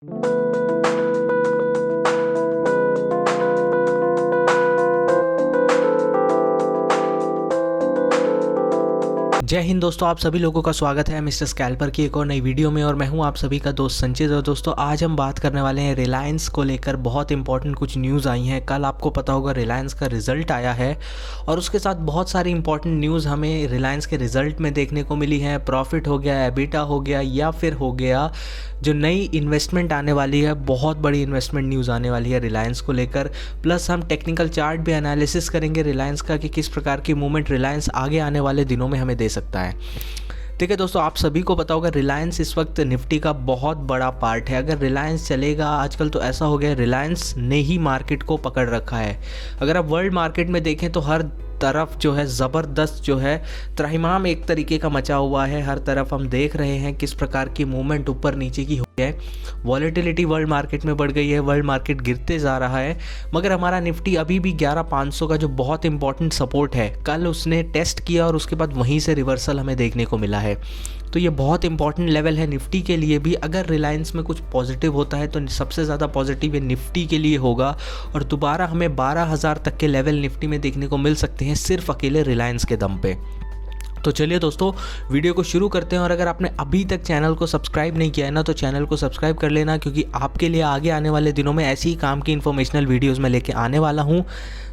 जय हिंद दोस्तों, आप सभी लोगों का स्वागत है मिस्टर स्कैल्पर की एक और नई वीडियो में। और मैं हूं आप सभी का दोस्त संचित। और दोस्तों आज हम बात करने वाले हैं रिलायंस को लेकर। बहुत इंपॉर्टेंट कुछ न्यूज़ आई हैं। कल आपको पता होगा रिलायंस का रिज़ल्ट आया है और उसके साथ बहुत सारी इंपॉर्टेंट न्यूज़ हमें रिलायंस के रिज़ल्ट में देखने को मिली है। प्रॉफिट हो गया, एबिटा हो गया, या फिर हो गया जो नई इन्वेस्टमेंट आने वाली है, बहुत बड़ी इन्वेस्टमेंट न्यूज़ आने वाली है रिलायंस को लेकर। प्लस हम टेक्निकल चार्ट भी एनालिसिस करेंगे रिलायंस का कि किस प्रकार की मूवमेंट रिलायंस आगे आने वाले दिनों में हमें दे सकता है। ठीक है दोस्तों, आप सभी को पता होगा रिलायंस इस वक्त निफ्टी का बहुत बड़ा पार्ट है। अगर रिलायंस चलेगा, आजकल तो ऐसा हो गया रिलायंस ने ही मार्केट को पकड़ रखा है। अगर आप वर्ल्ड मार्केट में देखें तो हर तरफ जो है ज़बरदस्त जो है त्रहिमाम एक तरीके का मचा हुआ है। हर तरफ हम देख रहे हैं किस प्रकार की मूवमेंट ऊपर नीचे की हुई है। वॉलेटिलिटी वर्ल्ड मार्केट में बढ़ गई है, वर्ल्ड मार्केट गिरते जा रहा है, मगर हमारा निफ्टी अभी भी 11,500 का जो बहुत इंपॉर्टेंट सपोर्ट है, कल उसने टेस्ट किया और उसके बाद वहीं से रिवर्सल हमें देखने को मिला है। तो ये बहुत इंपॉर्टेंट लेवल है निफ्टी के लिए भी। अगर रिलायंस में कुछ पॉजिटिव होता है तो सबसे ज़्यादा पॉजिटिव ये निफ्टी के लिए होगा और दोबारा हमें 12,000 तक के लेवल निफ्टी में देखने को मिल सकते हैं सिर्फ अकेले रिलायंस के दम पे। तो चलिए दोस्तों वीडियो को शुरू करते हैं। और अगर आपने अभी तक चैनल को सब्सक्राइब नहीं किया है ना, तो चैनल को सब्सक्राइब कर लेना, क्योंकि आपके लिए आगे आने वाले दिनों में ऐसी ही काम की इन्फॉर्मेशनल वीडियोस में लेके आने वाला हूँ।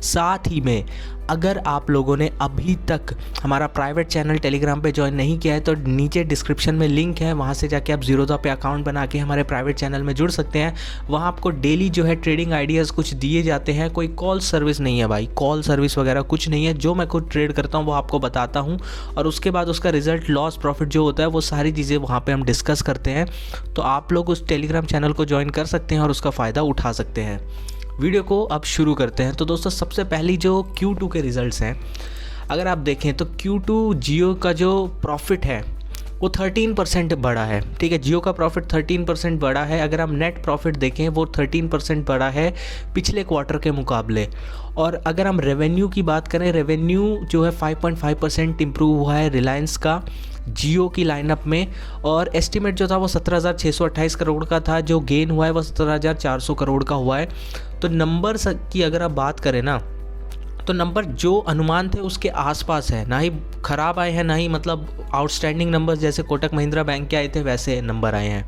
साथ ही में अगर आप लोगों ने अभी तक हमारा प्राइवेट चैनल टेलीग्राम पे ज्वाइन नहीं किया है तो नीचे डिस्क्रिप्शन में लिंक है, वहाँ से जाके आप ज़ीरोधा पे अकाउंट बना के हमारे प्राइवेट चैनल में जुड़ सकते हैं। वहाँ आपको डेली जो है ट्रेडिंग आइडियाज़ कुछ दिए जाते हैं। कोई कॉल सर्विस नहीं है भाई, कॉल सर्विस वगैरह कुछ नहीं है। जो मैं खुद ट्रेड करता हूँ वो आपको बताता हूँ और उसके बाद उसका रिजल्ट, लॉस, प्रॉफिट जो होता है वो सारी चीज़ें वहाँ पर हम डिस्कस करते हैं। तो आप लोग उस टेलीग्राम चैनल को ज्वाइन कर सकते हैं और उसका फ़ायदा उठा सकते हैं। वीडियो को अब शुरू करते हैं। तो दोस्तों सबसे पहली जो Q2 के रिज़ल्ट्स हैं, अगर आप देखें तो Q2 जियो का जो प्रॉफिट है वो 13% बढ़ा है। ठीक है, जियो का प्रॉफिट 13% बढ़ा है। अगर हम नेट प्रॉफिट देखें वो 13% बढ़ा है पिछले क्वार्टर के मुकाबले। और अगर हम रेवेन्यू की बात करें, रेवेन्यू जो है 5.5% इम्प्रूव हुआ है रिलायंस का जियो की लाइनअप में। और एस्टिमेट जो था वो 17,628 करोड़ का था, जो गेन हुआ है वो 17,400 करोड़ का हुआ है। तो नंबर की अगर आप बात करें ना, तो नंबर जो अनुमान थे उसके आसपास है, ना ही ख़राब आए हैं, ना ही मतलब आउटस्टैंडिंग नंबर जैसे कोटक महिंद्रा बैंक के आए थे वैसे नंबर आए हैं।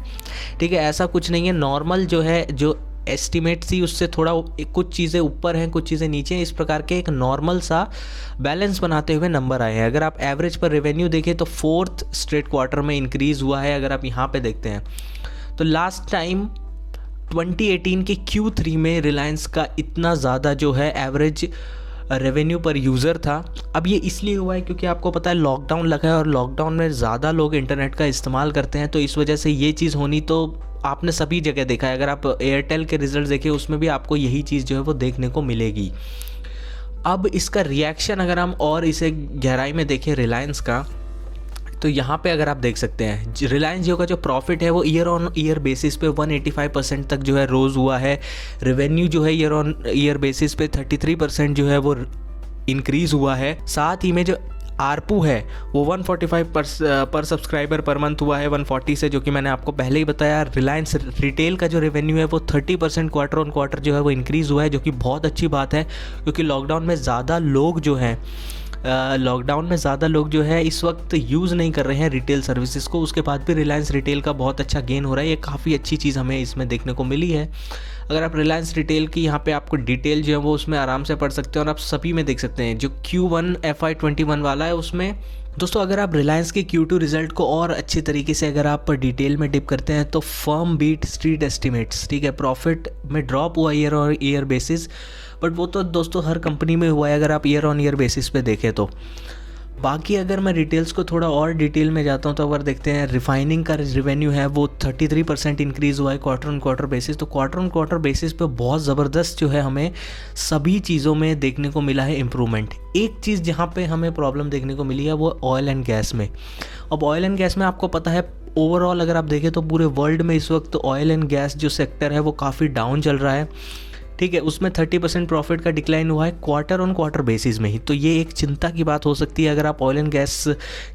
ठीक है, ऐसा कुछ नहीं है, नॉर्मल जो है, जो एस्टिमेट थी उससे थोड़ा कुछ चीज़ें ऊपर हैं, कुछ चीज़ें नीचे हैं। इस प्रकार के एक नॉर्मल सा बैलेंस बनाते हुए नंबर आए हैं। अगर आप एवरेज पर रेवेन्यू देखें तो 4th स्ट्रेट क्वार्टर में इंक्रीज़ हुआ है। अगर आप यहाँ पे देखते हैं तो लास्ट टाइम 2018 के Q3 में रिलायंस का इतना ज़्यादा जो है एवरेज रेवेन्यू पर यूज़र था। अब ये इसलिए हुआ है क्योंकि आपको पता है लॉकडाउन लगा है और लॉकडाउन में ज़्यादा लोग इंटरनेट का इस्तेमाल करते हैं, तो इस वजह से ये चीज़ होनी तो आपने सभी जगह देखा है। अगर आप एयरटेल के रिजल्ट देखें उसमें भी आपको यही चीज़ जो है वो देखने को मिलेगी। अब इसका रिएक्शन अगर हम और इसे गहराई में देखें रिलायंस का, तो यहाँ पे अगर आप देख सकते हैं रिलायंस जियो का जो प्रॉफिट है वो ईयर ऑन ईयर बेसिस पे 185% तक जो है रोज़ हुआ है। रेवेन्यू जो है ईयर ऑन ईयर बेसिस पे 33% जो है वो इंक्रीज़ हुआ है। साथ ही में जो आरपू है वो 145 पर सब्सक्राइबर पर मंथ हुआ है 140 से, जो कि मैंने आपको पहले ही बताया। रिलायंस रिटेल का जो रेवेन्यू है वो 30% क्वार्टर ऑन क्वार्टर जो है वो इंक्रीज़ हुआ है, जो कि बहुत अच्छी बात है, क्योंकि लॉकडाउन में ज़्यादा लोग जो है इस वक्त यूज़ नहीं कर रहे हैं रिटेल सर्विसेज को। उसके बाद भी रिलायंस रिटेल का बहुत अच्छा गेन हो रहा है। ये काफ़ी अच्छी चीज़ हमें इसमें देखने को मिली है। अगर आप रिलायंस रिटेल की यहाँ पे आपको डिटेल जो है वो उसमें आराम से पढ़ सकते हैं और आप सभी में देख सकते हैं। जो Q1 FY21 वाला है उसमें दोस्तों, अगर आप रिलायंस के Q2 रिजल्ट को और अच्छे तरीके से अगर आप डिटेल में डिप करते हैं तो फर्म बीट स्ट्रीट एस्टिमेट्स। ठीक है, प्रॉफिट में ड्रॉप हुआ year on year basis, but वो तो दोस्तों हर कंपनी में हुआ है अगर आप ईयर ऑन ईयर बेसिस पे देखें तो। बाकी अगर मैं डिटेल्स को थोड़ा और डिटेल में जाता हूँ तो अगर देखते हैं रिफाइनिंग का रेवेन्यू है वो 33% इंक्रीज़ हुआ है क्वार्टर ऑन क्वार्टर बेसिस। तो क्वार्टर ऑन क्वार्टर बेसिस पे बहुत ज़बरदस्त जो है हमें सभी चीज़ों में देखने को मिला है इम्प्रूवमेंट। एक चीज़ जहाँ पे हमें प्रॉब्लम देखने को मिली है वो ऑयल एंड गैस में। अब ऑयल एंड गैस में आपको पता है ओवरऑल अगर आप देखें तो पूरे वर्ल्ड में इस वक्त ऑयल एंड गैस जो सेक्टर है वो काफ़ी डाउन चल रहा है। ठीक है, उसमें 30% प्रॉफिट का डिक्लाइन हुआ है क्वार्टर ऑन क्वार्टर बेसिस में ही। तो ये एक चिंता की बात हो सकती है अगर आप ऑयल एंड गैस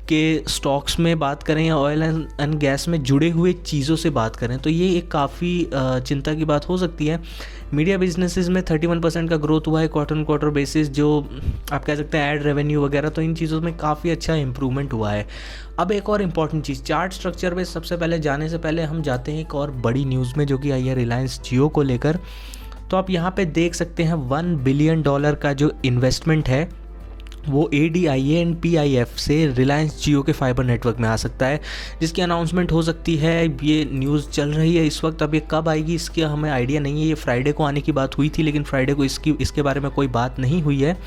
के स्टॉक्स में बात करें या ऑयल एंड गैस में जुड़े हुए चीज़ों से बात करें, तो ये एक काफ़ी चिंता की बात हो सकती है। मीडिया बिजनेसेस में 31% का ग्रोथ हुआ है क्वार्टर ऑन क्वार्टर बेसिस, जो आप कह सकते हैं ऐड रेवेन्यू वगैरह, तो इन चीज़ों में काफ़ी अच्छा इंप्रूवमेंट हुआ है। अब एक और इम्पॉर्टेंट चीज़, चार्ट स्ट्रक्चर पे सबसे पहले जाने से पहले हम जाते हैं एक और बड़ी न्यूज़ में जो कि आई है रिलायंस जियो को लेकर। तो आप यहाँ पे देख सकते हैं $1 बिलियन का जो इन्वेस्टमेंट है वो ADIA एंड PIF से रिलायंस जियो के फाइबर नेटवर्क में आ सकता है, जिसकी अनाउंसमेंट हो सकती है। ये न्यूज़ चल रही है इस वक्त, अब ये कब आएगी इसकी हमें आइडिया नहीं है। ये फ्राइडे को आने की बात हुई थी, लेकिन फ्राइडे को इसके बारे में कोई बात नहीं हुई है,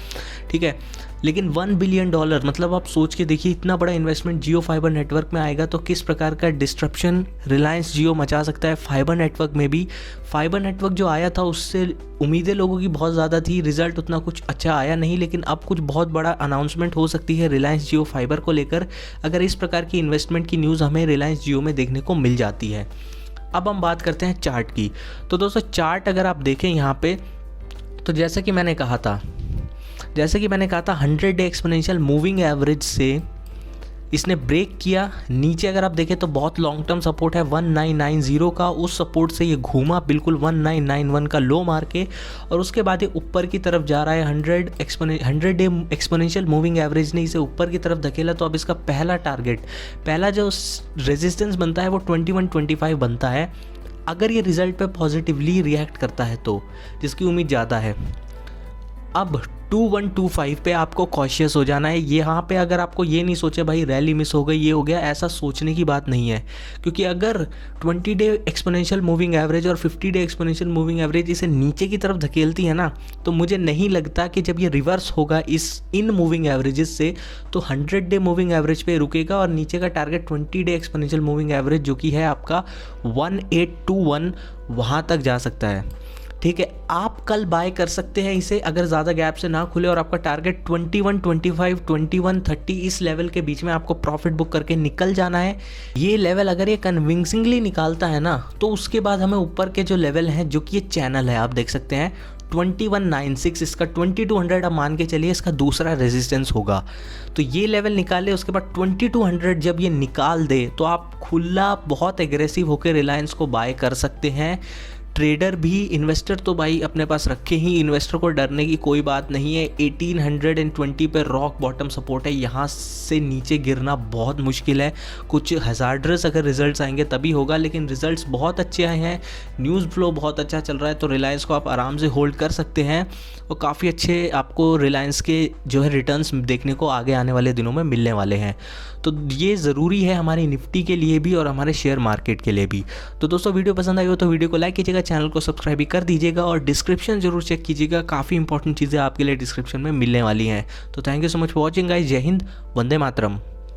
ठीक है। लेकिन $1 बिलियन, मतलब आप सोच के देखिए इतना बड़ा इन्वेस्टमेंट जियो फाइबर नेटवर्क में आएगा तो किस प्रकार का डिस्ट्रप्शन रिलायंस जियो मचा सकता है फाइबर नेटवर्क में भी। फाइबर नेटवर्क जो आया था उससे उम्मीदें लोगों की बहुत ज़्यादा थी, रिजल्ट उतना कुछ अच्छा आया नहीं, लेकिन अब कुछ बहुत बड़ा अनाउंसमेंट हो सकती है रिलायंस जियो फाइबर को लेकर अगर इस प्रकार की इन्वेस्टमेंट की न्यूज़ हमें रिलायंस जियो में देखने को मिल जाती है। अब हम बात करते हैं चार्ट की। तो दोस्तों चार्ट अगर आप देखें यहाँ पे, तो जैसे कि मैंने कहा था 100 डे एक्सपोनेंशियल मूविंग एवरेज से इसने ब्रेक किया। नीचे अगर आप देखें तो बहुत लॉन्ग टर्म सपोर्ट है 1990 का, उस सपोर्ट से ये घूमा बिल्कुल 1991 का लो मार के, और उसके बाद ये ऊपर की तरफ जा रहा है। 100 डे एक्सपोनेंशियल मूविंग एवरेज ने इसे ऊपर की तरफ धकेला। तो अब इसका पहला जो रेजिस्टेंस बनता है वो 2125 बनता है। अगर ये रिजल्ट पे पॉजिटिवली रिएक्ट करता है तो, जिसकी उम्मीद ज़्यादा है, अब 2125 पे आपको कॉशियस हो जाना है। यहाँ पे अगर आपको ये नहीं सोचे भाई रैली मिस हो गई, ये हो गया, ऐसा सोचने की बात नहीं है, क्योंकि अगर 20 डे एक्सपोनेंशियल मूविंग एवरेज और 50 डे एक्सपोनेंशियल मूविंग एवरेज इसे नीचे की तरफ धकेलती है ना, तो मुझे नहीं लगता कि जब ये रिवर्स होगा इन मूविंग एवरेजेस से तो 100 डे मूविंग एवरेज पे रुकेगा और नीचे का target 20 day exponential moving average जो कि है आपका 1821 वहाँ तक जा सकता है, ठीक है। आप कल बाय कर सकते हैं इसे अगर ज़्यादा गैप से ना खुले और आपका टारगेट 2125 2130 इस लेवल के बीच में आपको प्रॉफिट बुक करके निकल जाना है। ये लेवल अगर ये कन्विंसिंगली निकालता है ना, तो उसके बाद हमें ऊपर के जो लेवल हैं, जो कि ये चैनल है आप देख सकते हैं 2196, इसका 2200 आप मान के चलिए इसका दूसरा रेजिस्टेंस होगा। तो ये लेवल निकाले, उसके बाद 2200 जब ये निकाल दे तो आप खुला बहुत एग्रेसिव होकर रिलायंस को बाय कर सकते हैं। ट्रेडर भी, इन्वेस्टर तो भाई अपने पास रखे ही, इन्वेस्टर को डरने की कोई बात नहीं है। 1820 पे रॉक बॉटम सपोर्ट है, यहाँ से नीचे गिरना बहुत मुश्किल है। कुछ हज़ार्डस अगर रिजल्ट्स आएंगे तभी होगा, लेकिन रिजल्ट्स बहुत अच्छे आए हैं, न्यूज़ फ्लो बहुत अच्छा चल रहा है, तो रिलायंस को आप आराम से होल्ड कर सकते हैं और काफ़ी अच्छे आपको रिलायंस के जो है रिटर्न्स देखने को आगे आने वाले दिनों में मिलने वाले हैं। तो ये ज़रूरी है हमारी निफ्टी के लिए भी और हमारे शेयर मार्केट के लिए भी। तो दोस्तों वीडियो पसंद आई हो तो वीडियो को लाइक कीजिएगा, चैनल को सब्सक्राइब भी कर दीजिएगा और डिस्क्रिप्शन जरूर चेक कीजिएगा, काफ़ी इंपॉर्टेंट चीज़ें आपके लिए डिस्क्रिप्शन में मिलने वाली हैं। तो thank you so much for watching guys, जय हिंद, वंदे मातरम।